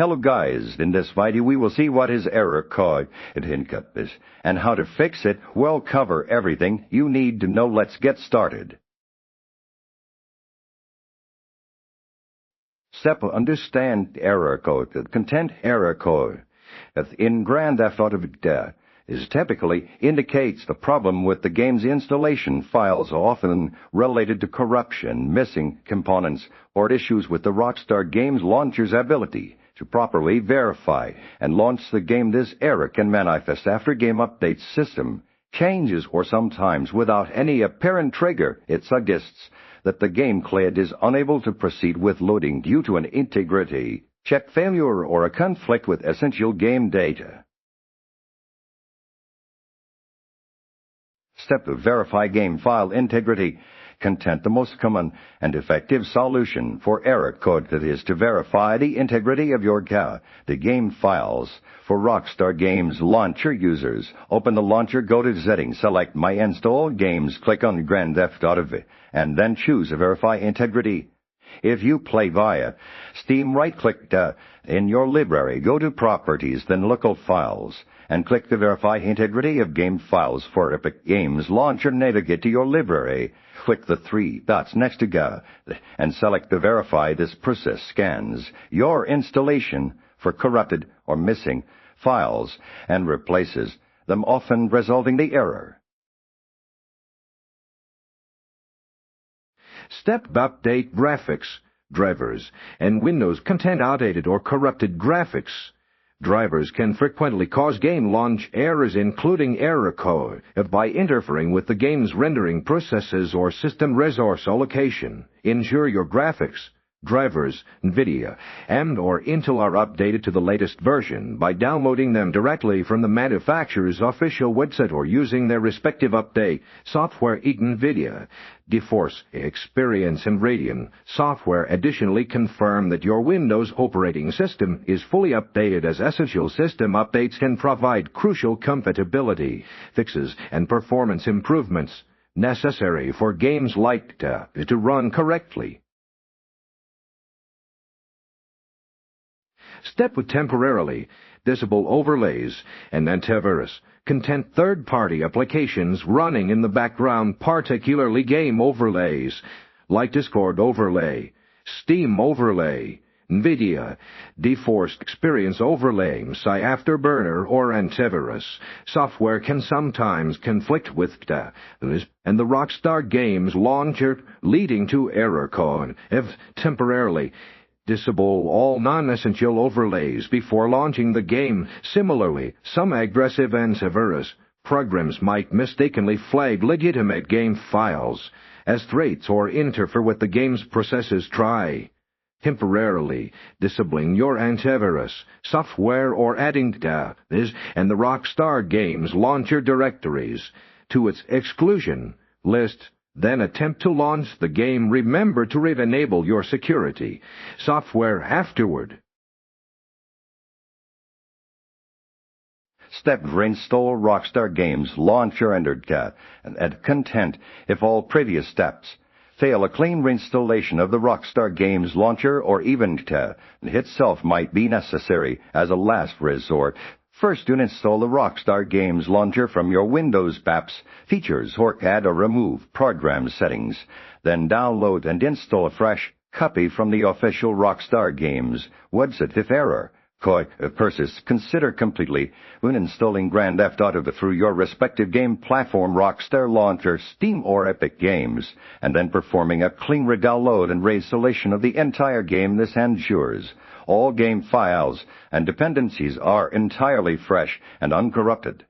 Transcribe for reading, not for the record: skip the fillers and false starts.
Hello guys, in this video we will see what is error code it is and how to fix it. We'll cover everything you need to know. Let's get started. Step understand error code. The content error code in Grand Theft Auto is typically indicates the problem with the game's installation files, often related to corruption, missing components, or issues with the Rockstar Games Launcher's ability to properly verify and launch the game. This error can manifest after game updates, system changes, or sometimes without any apparent trigger. It suggests that the game CLID is unable to proceed with loading due to an integrity check failure or a conflict with essential game data. Step to verify game file integrity. Content. The most common and effective solution for error code that is to verify the integrity of your the game files. For Rockstar Games Launcher users, open the launcher, go to Settings, select My Installed Games, click on Grand Theft Auto, and then choose Verify Integrity. If you play via Steam, right-click in your library, go to Properties, then Local Files, and click the Verify Integrity of Game Files for Epic Games Launcher. Navigate to your library, click the three dots next to and select the Verify. This process scans your installation for corrupted or missing files and replaces them, often resulting the error. Step update graphics, drivers, and Windows content. Outdated or corrupted graphics. Drivers can frequently cause game launch errors, including error code, by interfering with the game's rendering processes or system resource allocation. Ensure your graphics, drivers, NVIDIA, and/or Intel are updated to the latest version by downloading them directly from the manufacturer's official website or using their respective update software. NVIDIA, GeForce Experience, and Radeon software additionally confirm that your Windows operating system is fully updated, as essential system updates can provide crucial compatibility fixes and performance improvements necessary for games like to run correctly. Step with temporarily disable overlays and antivirus content. Third-party applications running in the background, particularly game overlays like Discord overlay, Steam overlay, NVIDIA, GeForce Experience overlay, Afterburner, or antivirus software can sometimes conflict with this and the Rockstar Games Launcher, leading to error code. If temporarily disable all non-essential overlays before launching the game. Similarly, some aggressive antivirus programs might mistakenly flag legitimate game files as threats or interfere with the game's processes. Try temporarily disabling your antivirus software or adding this and the Rockstar Games Launcher directories to its exclusion list. Then attempt to launch the game. Remember to enable your security software afterward. Step reinstall Rockstar Games Launcher and content. If all previous steps fail, a clean reinstallation of the Rockstar Games Launcher or even itself might be necessary as a last resort. First, to install the Rockstar Games Launcher from your Windows apps, features, or add or remove program settings. Then download and install a fresh copy from the official Rockstar Games website. If error code persists, consider completely when installing Grand Theft Auto through your respective game platform, Rockstar Launcher, Steam, or Epic Games, and then performing a clean redownload and reinstallation of the entire game. This ensures all game files and dependencies are entirely fresh and uncorrupted.